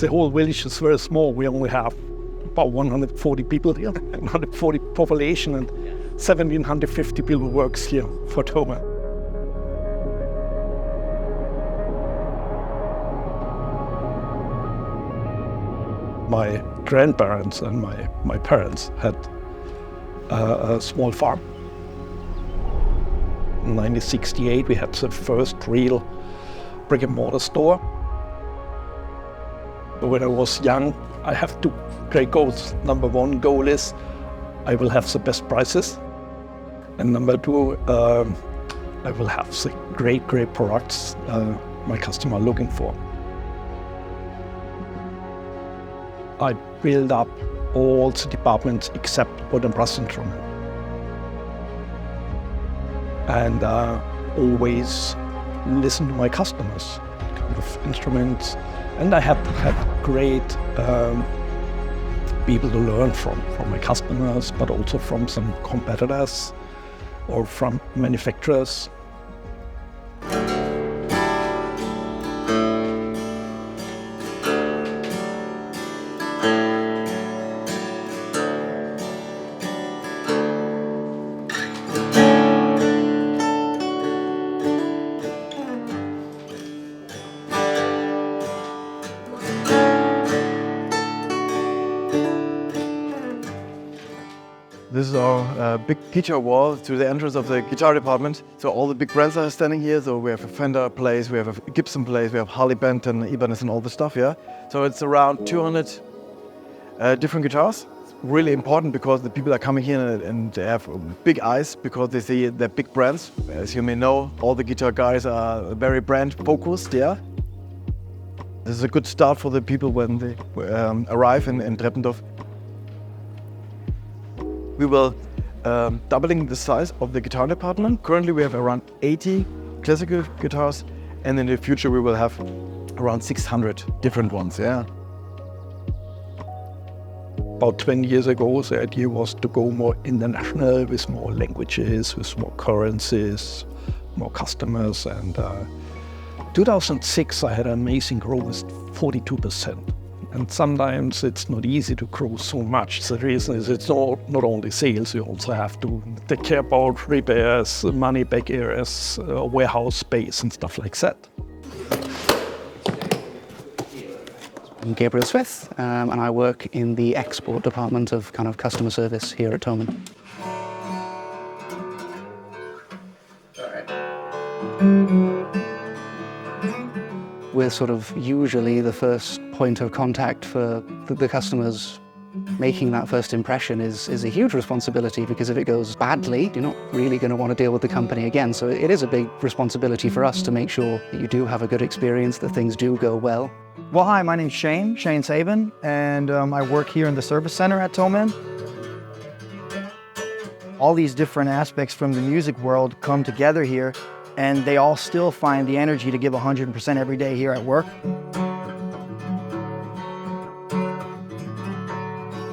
The whole village is very small. We only have about 140 people here, 140 population, and 1,750 people works here for Thomann. My grandparents and my parents had a small farm. In 1968, we had the first real brick and mortar store. When I was young, I have two great goals. Number one goal is I will have the best prices. And number two, I will have the great products my customer are looking for. I build up all the departments except wood and brass instrument. And always listen to my customers, kind of instruments. And I had great people to learn from my customers, but also from some competitors or from manufacturers. This is our big guitar wall to the entrance of the guitar department. So all the big brands are standing here. So we have a Fender place, we have a Gibson place, we have Harley Benton, Ibanez and all the stuff, yeah. So it's around 200 different guitars. It's really important because the people are coming here and they have big eyes because they see the big brands. As you may know, all the guitar guys are very brand focused, yeah. This is a good start for the people when they arrive in Treppendorf. We will doubling the size of the guitar department. Currently we have around 80 classical guitars, and in the future we will have around 600 different ones, yeah. About 20 years ago, the idea was to go more international with more languages, with more currencies, more customers. And 2006, I had an amazing growth with 42%. And sometimes it's not easy to grow so much. The reason is it's not only sales, you also have to take care about repairs, money back areas, warehouse space and stuff like that. I'm Gabriel Smith, and I work in the export department of kind of customer service here at Thomann. We're sort of usually the first point of contact for the customers. Making that first impression is a huge responsibility, because if it goes badly, you're not really going to want to deal with the company again. So it is a big responsibility for us to make sure that you do have a good experience, that things do go well. Well, hi, my name's Shane Sabin, and I work here in the service center at Thomann. All these different aspects from the music world come together here, and they all still find the energy to give 100% every day here at work.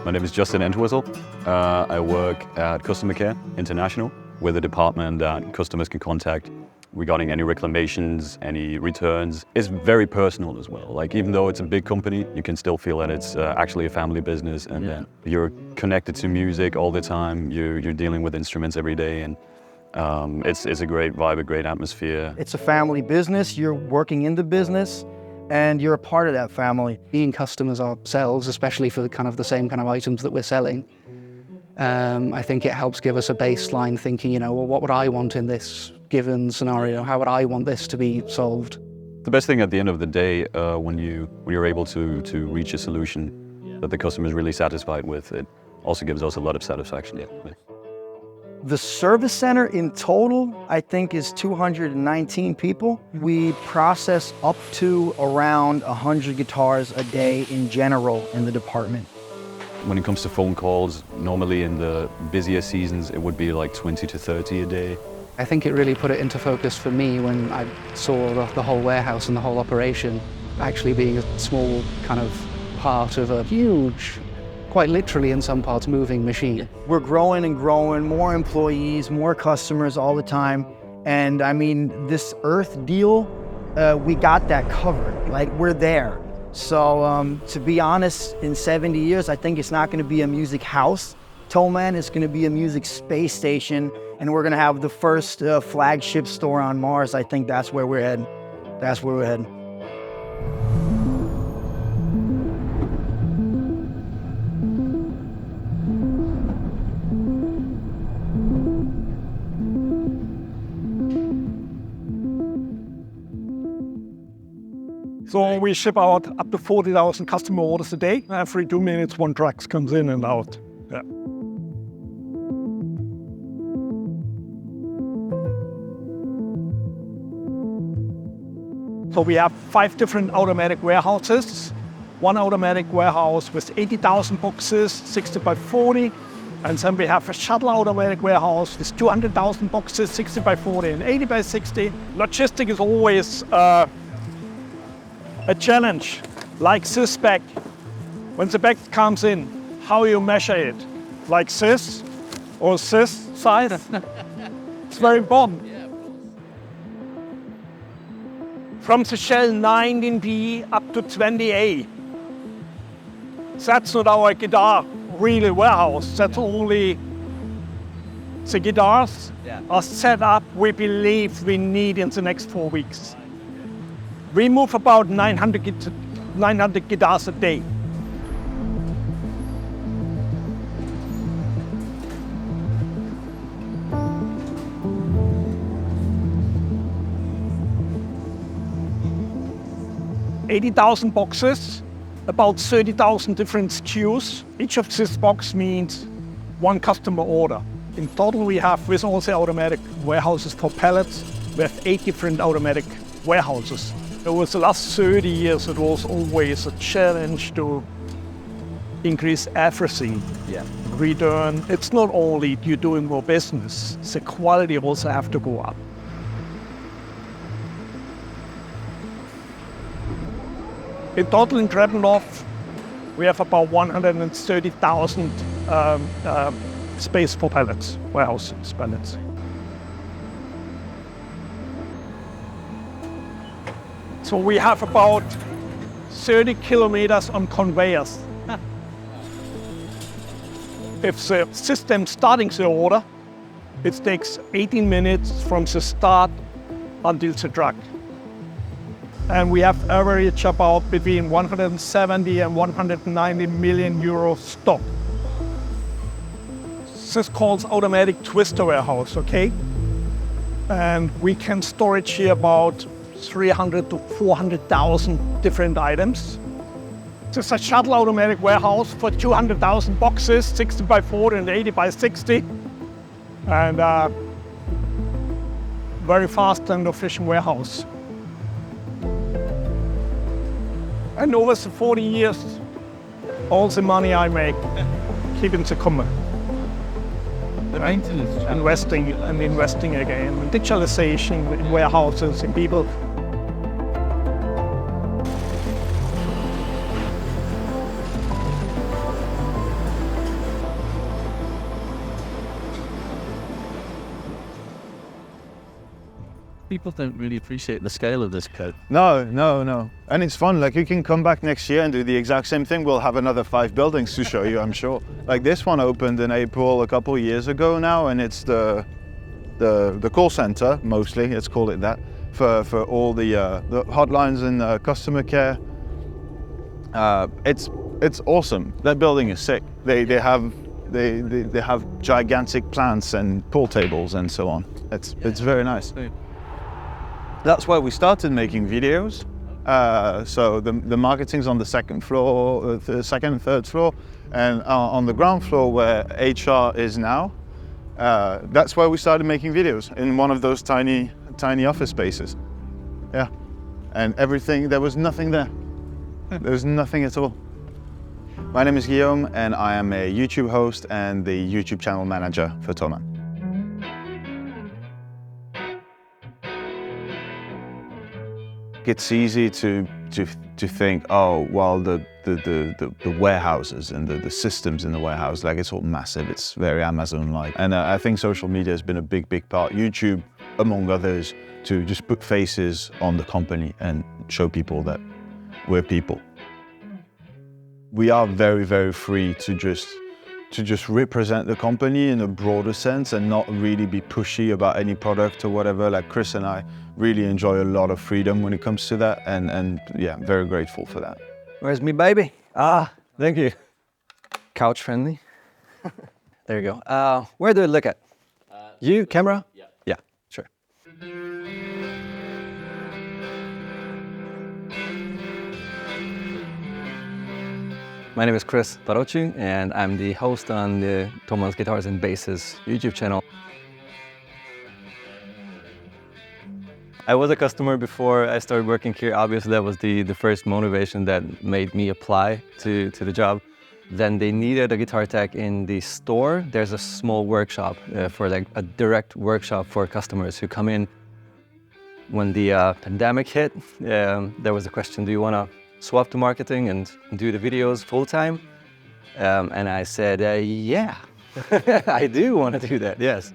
My name is Justin Entwistle. I work at Customer Care International. We're the department that customers can contact regarding any reclamations, any returns. It's very personal as well. Like, even though it's a big company, you can still feel that it's actually a family business, and you're connected to music all the time. You're dealing with instruments every day, and it's a great vibe, a great atmosphere. It's a family business. You're working in the business, and you're a part of that family. Being customers ourselves, especially for the same kind of items that we're selling, I think it helps give us a baseline thinking, well, what would I want in this given scenario? How would I want this to be solved? The best thing at the end of the day, when you're able to reach a solution that the customer is really satisfied with, it also gives us a lot of satisfaction. Yeah. The service center in total, I think, is 219 people. We process up to around 100 guitars a day in general in the department. When it comes to phone calls, normally in the busier seasons, it would be like 20 to 30 a day. I think it really put it into focus for me when I saw the whole warehouse and the whole operation actually being a small kind of part of a huge, quite literally in some parts, moving machine. We're growing and growing, more employees, more customers all the time. And I mean, this Earth deal, we got that covered. Like, we're there. So to be honest, in 70 years, I think it's not going to be a music house, Thomann. It's going to be a music space station, and we're going to have the first flagship store on Mars. I think that's where we're heading. That's where we're heading. So we ship out up to 40,000 customer orders a day. Every 2 minutes, one truck comes in and out. Yeah. So we have 5 different automatic warehouses. One automatic warehouse with 80,000 boxes, 60 by 40. And then we have a shuttle automatic warehouse with 200,000 boxes, 60 by 40 and 80 by 60. Logistics is always a challenge, like this bag. When the bag comes in, how you measure it? Like this or this side? It's very important. From the shell 19B up to 20A. That's not our guitar really warehouse. That's only the guitars are set up we believe we need in the next 4 weeks. We move about 900 guitars a day. $80,000 boxes, about 30,000 different SKUs. Each of these boxes means one customer order. In total, we have, with all the automatic warehouses for pallets, we have 8 different automatic warehouses. Over the last 30 years, it was always a challenge to increase everything. Return. It's not only you doing more business, the quality also have to go up. In total in Treppendorf, we have about 130,000 space for pallets, warehouses, pallets. So we have about 30 kilometers on conveyors. If the system starting the order, it takes 18 minutes from the start until the truck. And we have average about between 170 and 190 million euro stock. This calls automatic twister warehouse, okay? And we can storage here about 300 to 400,000 different items. This is a shuttle automatic warehouse for 200,000 boxes, 60 by 40 and 80 by 60. And very fast and efficient warehouse. And over the 40 years, all the money I make, keeping the company. The maintenance. Investing again, in digitalization, in warehouses, in people. People don't really appreciate the scale of this code. No. And it's fun. Like, you can come back next year and do the exact same thing. We'll have another 5 buildings to show you, I'm sure. Like, this one opened in April a couple of years ago now, and it's the call center, mostly, let's call it that, for all the hotlines and customer care. It's awesome. That building is sick. They have gigantic plants and pool tables and so on. It's very nice. That's why we started making videos. So the marketing's on the second floor, the second and third floor, and on the ground floor where HR is now. That's why we started making videos in one of those tiny office spaces. Yeah, and everything, there was nothing there. There was nothing at all. My name is Guillaume, and I am a YouTube host and the YouTube channel manager for Thomann. It's easy to think, oh, well, the warehouses and the systems in the warehouse, like, it's all massive, it's very Amazon-like. And I think social media has been a big part, YouTube among others, to just put faces on the company and show people that we're people. We are very, very free to just represent the company in a broader sense and not really be pushy about any product or whatever. Like Chris and I really enjoy a lot of freedom when it comes to that, and yeah, very grateful for that. Where's me baby? Ah, thank you. Couch friendly. There you go. Where do I look at? You, camera? Yeah. Yeah, sure. My name is Chris Barocci, and I'm the host on the Thomann's Guitars and Basses YouTube channel. I was a customer before I started working here. Obviously, that was the first motivation that made me apply to the job. Then they needed a guitar tech in the store. There's a small workshop for like a direct workshop for customers who come in. When the pandemic hit, there was a question, do you want to swap to marketing and do the videos full time? And I said, yeah, I do want to do that, yes.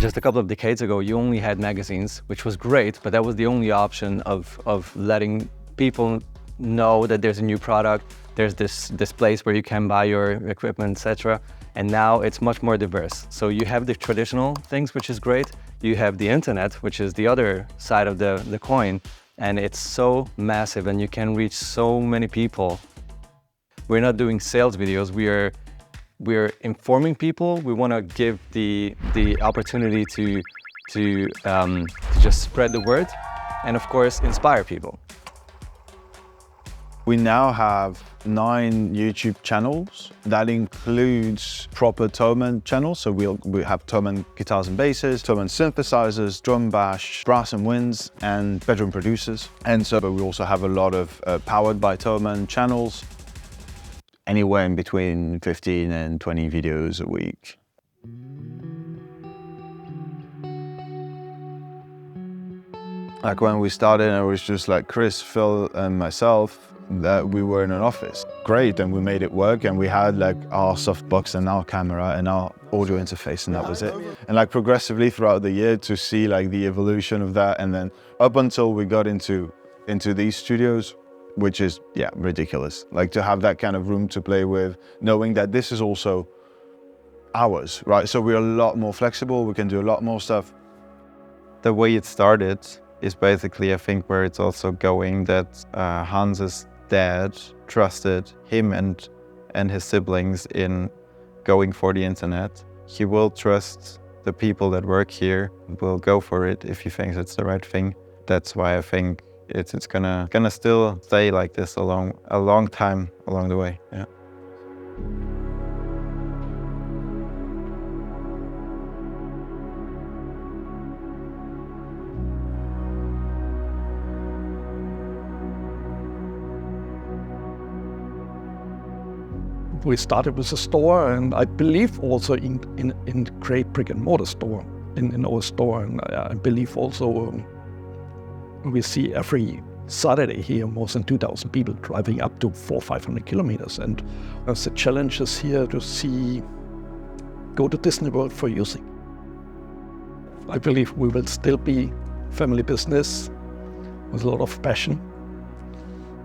Just a couple of decades ago, you only had magazines, which was great, but that was the only option of letting people know that there's a new product, there's this place where you can buy your equipment, etc. And now it's much more diverse. So you have the traditional things, which is great. You have the internet, which is the other side of the coin, and it's so massive and you can reach so many people. We're not doing sales videos, we're informing people. We want to give the opportunity to just spread the word and of course inspire people. We now have 9 YouTube channels. That includes proper Thomann channels. So we have Thomann Guitars and Basses, Thomann Synthesizers, Drum Bash, Brass and Winds, and Bedroom Producers. And so we also have a lot of Powered by Thomann channels. Anywhere in between 15 and 20 videos a week. Like when we started, it was just like Chris, Phil, and myself, that we were in an office. Great, and we made it work, and we had like our softbox and our camera and our audio interface, and that was it. And like progressively throughout the year to see like the evolution of that, and then up until we got into these studios, which is, yeah, ridiculous. Like to have that kind of room to play with, knowing that this is also ours, right? So we're a lot more flexible, we can do a lot more stuff. The way it started is basically, I think, where it's also going, that Hans's dad trusted him and his siblings in going for the internet. He will trust the people that work here, will go for it if he thinks it's the right thing. That's why I think it's gonna still stay like this a long time along the way. Yeah. We started with a store, and I believe also in great brick and mortar store in our store, and I believe also we see every Saturday here more than 2,000 people driving up to 400-500 kilometers, and the challenge is here to go to Disney World for music. I believe we will still be family business with a lot of passion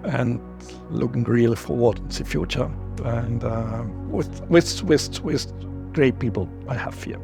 and looking really forward in the future, and with great people I have here.